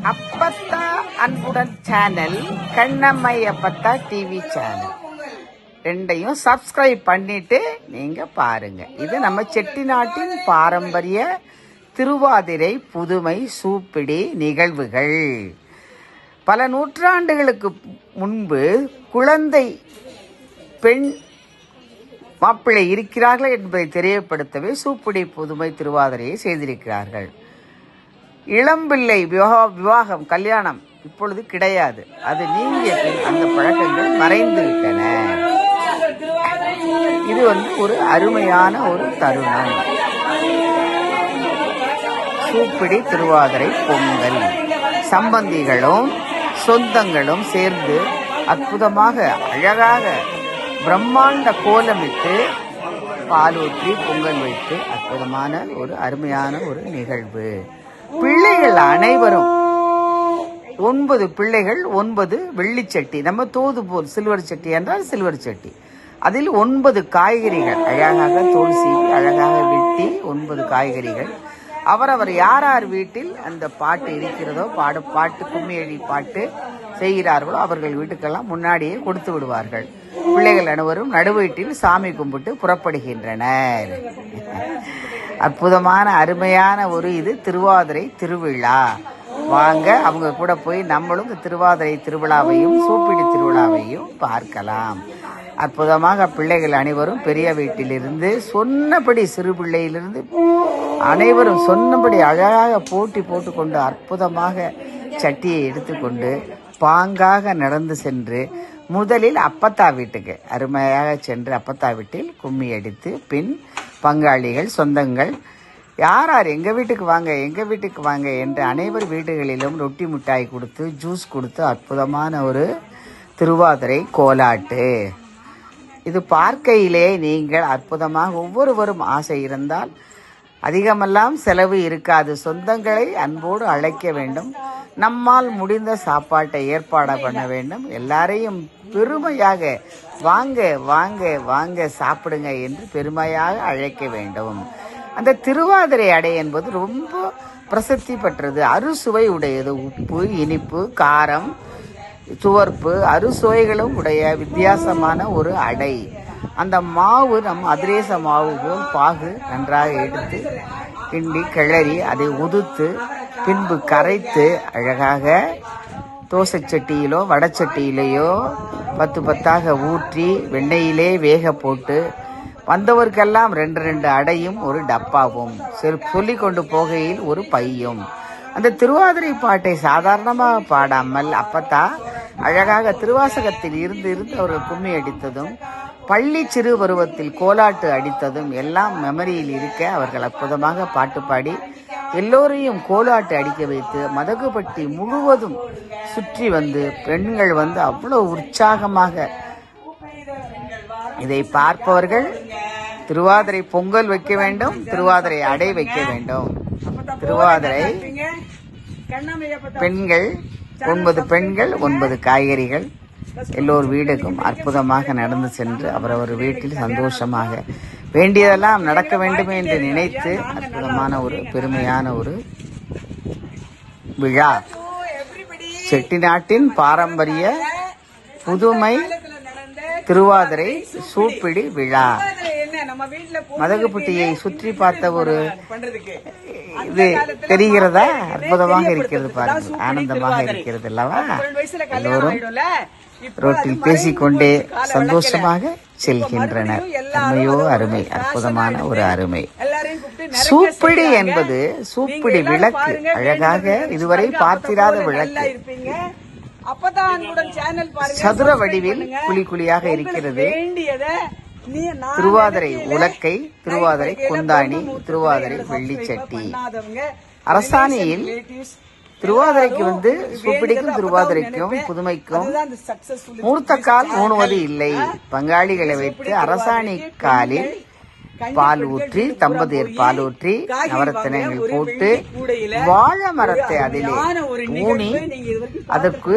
அப்பத்தா அன்புடன் சேனல், கண்ணம்மை அப்பத்தா டிவி சேனல் ரெண்டையும் சப்ஸ்கிரைப் பண்ணிட்டு நீங்க பாருங்க. இது நம்ம செட்டிநாட்டின் பாரம்பரிய திருவாதிரை புதுமை சூப்பிடி நிகழ்வுகள். பல நூற்றாண்டுகளுக்கு முன்பு குழந்தை பெண் மாப்பிள்ளை இருக்கிறார்கள் என்பதை தெரியப்படுத்தவே சூப்பிடி புதுமை திருவாதிரையை செய்திருக்கிறார்கள். இளம்பிள்ளை விவாகம் கல்யாணம் இப்பொழுது கிடையாது. அது நீங்கிய பின் அந்த பழக்கங்கள் மறைந்திருக்கன. இது ஒரு அருமையான ஒரு தருணம். சூப்பிடி திருவாதிரை பொங்கல் சம்பந்திகளும் சொந்தங்களும் சேர்ந்து அற்புதமாக அழகாக பிரம்மாண்ட கோலமிட்டு பால் ஊற்றி பொங்கல் வைத்து அற்புதமான ஒரு அருமையான ஒரு நிகழ்வு. பிள்ளைகள் அனைவரும் 9 பிள்ளைகள் 9 வெள்ளிச்சட்டி, நம்ம தோது போல் சில்வர் சட்டி என்றால் சில்வர் சட்டி, அதில் 9 காய்கறிகள் அழகாக தோல் சீவி அழகாக வெட்டி 9 காய்கறிகள் அவரவர் யார் வீட்டில் அந்த பாட்டு இருக்கிறதோ பாட்டு கும்மியடி பாட்டு செய்கிறார்களோ அவர்கள் வீட்டுக்கெல்லாம் முன்னாடியே கொடுத்து விடுவார்கள். பிள்ளைகள் அனைவரும் நடுவீட்டில் சாமி கும்பிட்டு புறப்படுகின்றனர். அற்புதமான அருமையான ஒரு இது திருவாதிரை திருவிழா. வாங்க அவங்க கூட போய் நம்மளும் இந்த திருவாதிரை திருவிழாவையும் சூப்பிடி திருவிழாவையும் பார்க்கலாம். அற்புதமாக பிள்ளைகள் அனைவரும் பெரிய வீட்டிலிருந்து சொன்னபடி சிறு பிள்ளையிலிருந்து அனைவரும் சொன்னபடி அழகாக போட்டி போட்டுக்கொண்டு அற்புதமாக சட்டியை எடுத்துக்கொண்டு பாங்காக நடந்து சென்று முதலில் அப்பத்தா வீட்டுக்கு அருமையாக சென்று அப்பத்தா வீட்டில் கும்மி அடித்து பின் பங்காளிகள் சொந்தங்கள் யார் எங்கள் வீட்டுக்கு வாங்க என்று அனைவர் வீடுகளிலும் ரொட்டி மிட்டாய் கொடுத்து ஜூஸ் கொடுத்து அற்புதமான ஒரு திருவாதிரை கோலாட்டு. இது பார்க்கையிலே நீங்கள் அற்புதமாக ஒவ்வொருவரும் ஆசை இருந்தால் அதிகமெல்லாம் செலவு இருக்காது. சொந்தங்களை அன்போடு அழைக்க வேண்டும். நம்மால் முடிந்த சாப்பாட்டை ஏற்பாடு பண்ண வேண்டும். எல்லாரையும் பெருமையாக வாங்க வாங்க வாங்க சாப்பிடுங்க என்று பெருமையாக அழைக்க வேண்டும். அந்த திருவாதிரை அடை என்பது ரொம்ப பிரசித்தி பெற்றது. அறுசுவை உடையது. உப்பு, இனிப்பு, காரம், துவர்ப்பு அறுசுவைகளும் உடைய வித்தியாசமான ஒரு அடை. அந்த மாவு நம் அதிரேச மாவு போல் பாகு நன்றாக எடுத்து கிண்டி கிளறி அதை உதுத்து பின்பு கரைத்து அழகாக தோசை சட்டியிலோ வடச்சட்டியிலேயோ 10 ஊற்றி வெண்ணெயிலே வேக போட்டு வந்தவர்க்கெல்லாம் 2 அடையும் ஒரு டப்பாவும் சொல்லிக் கொண்டு போகையில் ஒரு பையும். அந்த திருவாதிரை பாட்டை சாதாரணமாக பாடாமல் அப்பத்தா அழகாக திருவாசகத்தில் இருந்து அவர்கள் கும்மி அடித்ததும் பள்ளி சிறு பருவத்தில் கோலாட்டு அடித்ததும் எல்லாம் மெமரியில் இருக்க அவர்கள் அற்புதமாக பாட்டு பாடி எல்லோரையும் கோலாட்டு அடிக்க வைத்து மதகுபட்டி முழுவதும் சுற்றி வந்து பெண்கள் அவ்வளவு உற்சாகமாக இதை பார்ப்பவர்கள் திருவாதிரை பொங்கல் வைக்க வேண்டும், திருவாதிரை அடை வைக்க வேண்டும். திருவாதிரை பெண்கள் 9 பெண்கள் 9 காய்கறிகள் எல்லோர் வீடுக்கும் அற்புதமாக நடந்து சென்று அவரவர் வீட்டில் சந்தோஷமாக வேண்டியதெல்லாம் நடக்க வேண்டுமே என்று நினைத்து அற்புதமான ஒரு பெருமையான ஒரு விழா. செட்டிநாட்டின் பாரம்பரிய புதுமை திருவாதிரை சூப்பிடி விழா. மதகுப்பட்டியை சுற்றி பார்த்த ஒரு இது தெரிகிறதா? அற்புதமாக இருக்கிறது பாருங்கள், ஆனந்தமாக இருக்கிறது அல்லவா? எல்லோரும் ரோட்டில் பேசிக்கொண்டே சந்தோஷமாக செல்கின்றனர். அருமையோ அருமை, அற்புதமான ஒரு அருமை. சூப்பிடி என்பது சூப்பிடி விளக்கு. அழகாக இதுவரை பார்த்திராத விளக்கு. சதுர வடிவில் குழியாக இருக்கிறது. திருவாதிரை உலக்கை, திருவாதிரை குந்தாணி, திருவாதிரை வெள்ளிச்சட்டி. அரசாணியில் திருவாதிரைக்கு சூப்பிடிக்கும் திருவாதிரைக்கும் புதுமைக்கும் மூர்த்தக்கால் ஊணுவது இல்லை. பங்காளிகளை வைத்து அரசாணி காலில் பால் ஊற்றி தம்பதியர் பால் ஊற்றி நவரத்தினங்கள் போட்டு வாழை மரத்தை அதிலே ஊனி அதற்கு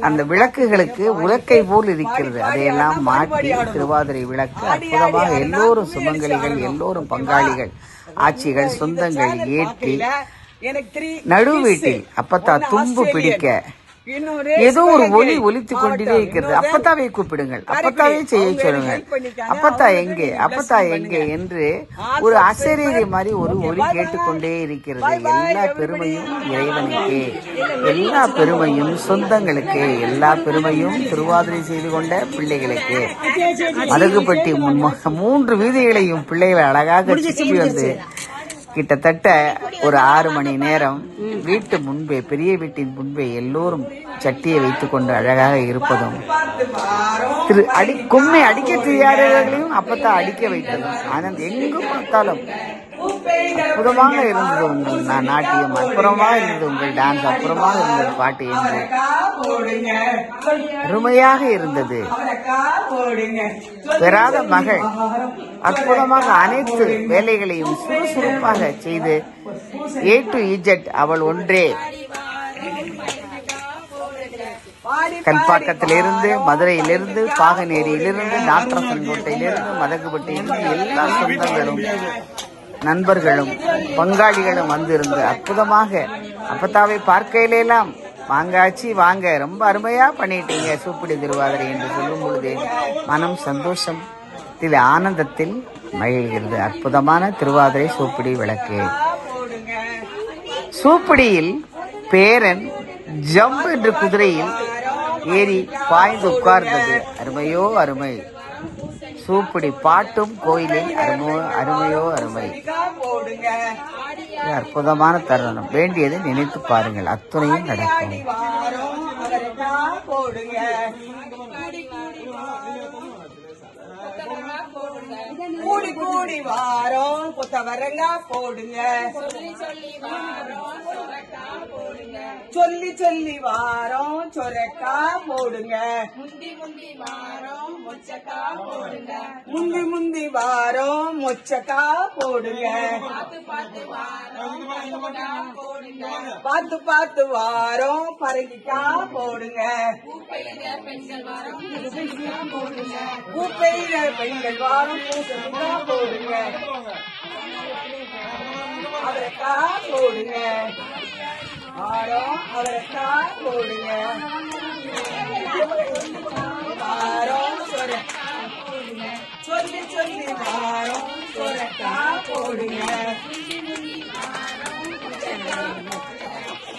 அந்த விளக்குகளுக்கு உலக்கை போல் இருக்கிறது. அதையெல்லாம் மாற்றி திருவாதிரை விளக்கு அற்புதமாக எல்லோரும் சுமங்கலிகள், எல்லோரும் பங்காளிகள், ஆட்சிகள், சொந்தங்கள் ஏற்றி நடு வீட்டில் அப்பத்தா தும்பு பிடிக்க ஏதோ ஒரு ஒலி ஒலித்துக் கொண்டே இருக்கிறது. அப்பத்தாவை கூப்பிடுங்கள், அப்பத்தாவை செய்ய சொல்லுங்கள், அப்பத்தா எங்கே, அப்பத்தா எங்கே என்று ஒரு அசரீரி மாதிரி ஒரு ஒலி கேட்டுக்கொண்டே இருக்கிறது. எல்லா பெருமையும் இறைவனுக்கே, எல்லா பெருமையும் சொந்தங்களுக்கே, எல்லா பெருமையும் திருவாதிரை செய்து கொண்ட பிள்ளைகளுக்கு. மதகுப்பட்டி 3 வீதிகளையும் பிள்ளைகளை அழகாக சுற்றி வந்து கிட்டத்தட்ட ஒரு 6 மணி நேரம் வீட்டு முன்பே, பெரிய வீட்டின் முன்பே எல்லோரும் சட்டியை வைத்துக் கொண்டு அழகாக இருப்பதும், கும்மி அடிக்க தெரியாதவர்களையும் அப்பத்தான் அடிக்க வைத்ததும், ஆனந்த் எங்கும் பார்த்தாலும் அற்புதமாக இருந்தது உங்கள் நாட்டியம், அற்புதமாக இருந்தது உங்கள் டான்ஸ், அற்புதமாக இருந்தது பாட்டு என்று அருமையாக இருந்தது. பெறாத மகள் அற்புதமாக அனைத்து வேலைகளையும் சுறுசுறுப்பாக செய்து A to Z அவள் ஒன்றே. கல்பாக்கத்திலிருந்து, மதுரையிலிருந்து, பாகனேரியிலிருந்து, நாற்றசன்கோட்டையிலிருந்து, மதகுப்பட்டியிலிருந்து எல்லா சொந்தங்களும் நண்பர்களும் பங்காளிகளும் வந்திருந்து அற்புதமாக அப்பத்தாவை பார்க்கையிலெல்லாம் வாங்காச்சி வாங்க, ரொம்ப அருமையா பண்ணிட்டீங்க சூப்பிடி திருவாதிரை என்று சொல்லும் பொழுது மனம் சந்தோஷத்தில் ஆனந்தத்தில் மகிழ்கிறது. அற்புதமான திருவாதிரை சூப்பிடி விளக்கு. சூப்பிடியில் பேரன் ஜம்ப் என்று குதிரையில் ஏறி பாய்ந்து உட்கார்ந்தது. அருமையோ அருமை. சூப்பிடி பாட்டும் கோயிலில் அருமையோ அருமை. அற்புதமான தருணம். வேண்டியதை நினைத்து பாருங்கள், அத்துணையும் நடக்கும். கூடி கூடி வாரோம் கொத்தவரங்கா போடுங்க, சொல்லி சொல்லி வாரோம் சொரக்கா போடுங்க, முந்தி முந்தி வாரோம் மொச்சக்கா போடுங்க, முந்தி முந்தி வாரோம் மொச்சக்கா போடுங்க, பார்த்து பார்த்து வாரோம் பரங்கிக்கா போடுங்க, பூப்பெய்த பெண்கள் வாரம் பூசணிக்கா போடுங்க, அவரைக்கா போடுங்க, வாரம் அவரைக்கா போடுங்க, வாரம் சொல்லி சொல்லி வாரம் சொரக்கா போடுங்க,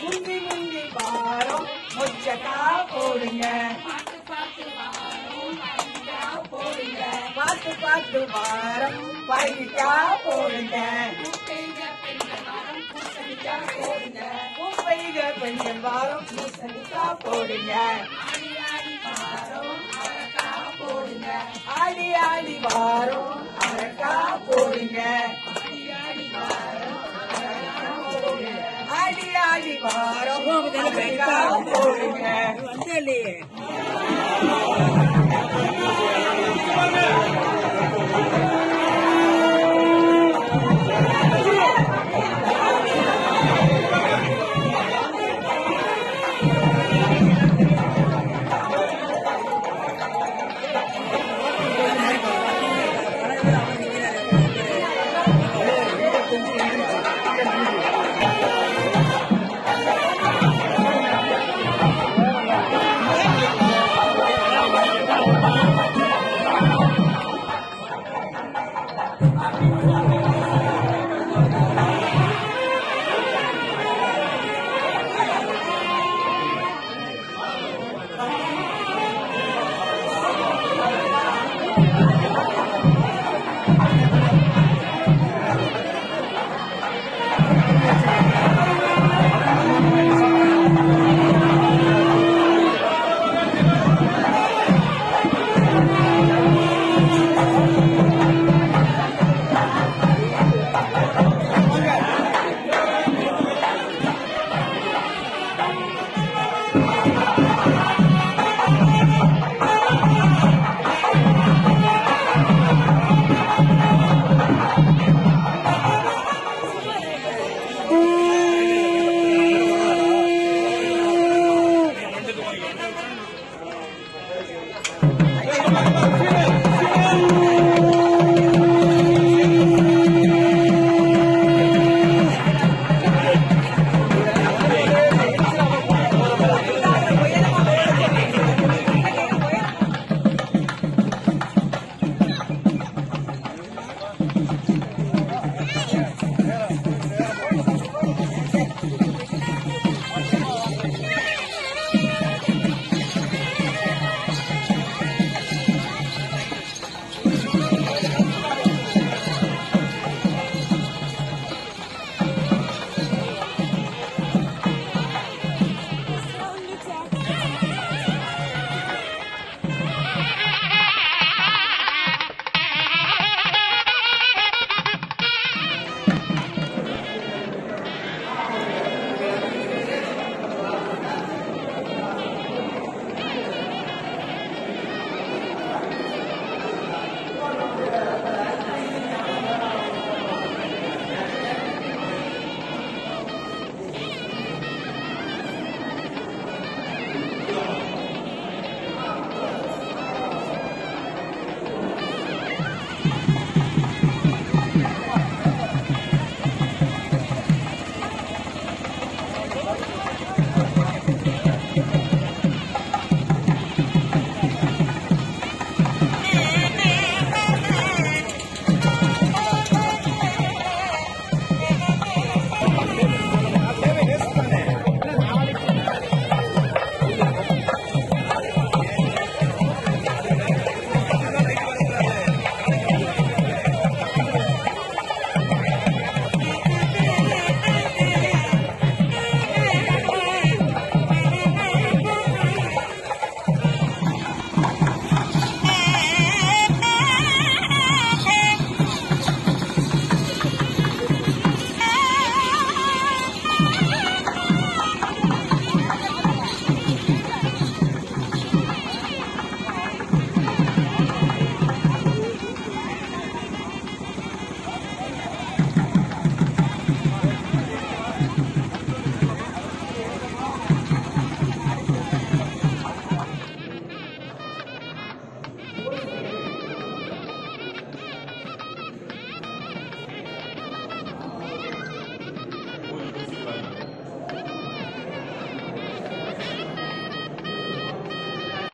முந்தி முந்தி வாரம் மொச்சக்கா போடுங்க, பார்த்து பார்த்து வாரம் பரங்கிக்கா போடுங்க, பூப்பெய்த பெண்கள் வாரம் பூசணிக்கா போடுங்க, ஆடி ஆடி வாரம் அவரைக்கா போடுங்க, ஆடி ஆடி வாரம் அவரைக்கா போடுங்க.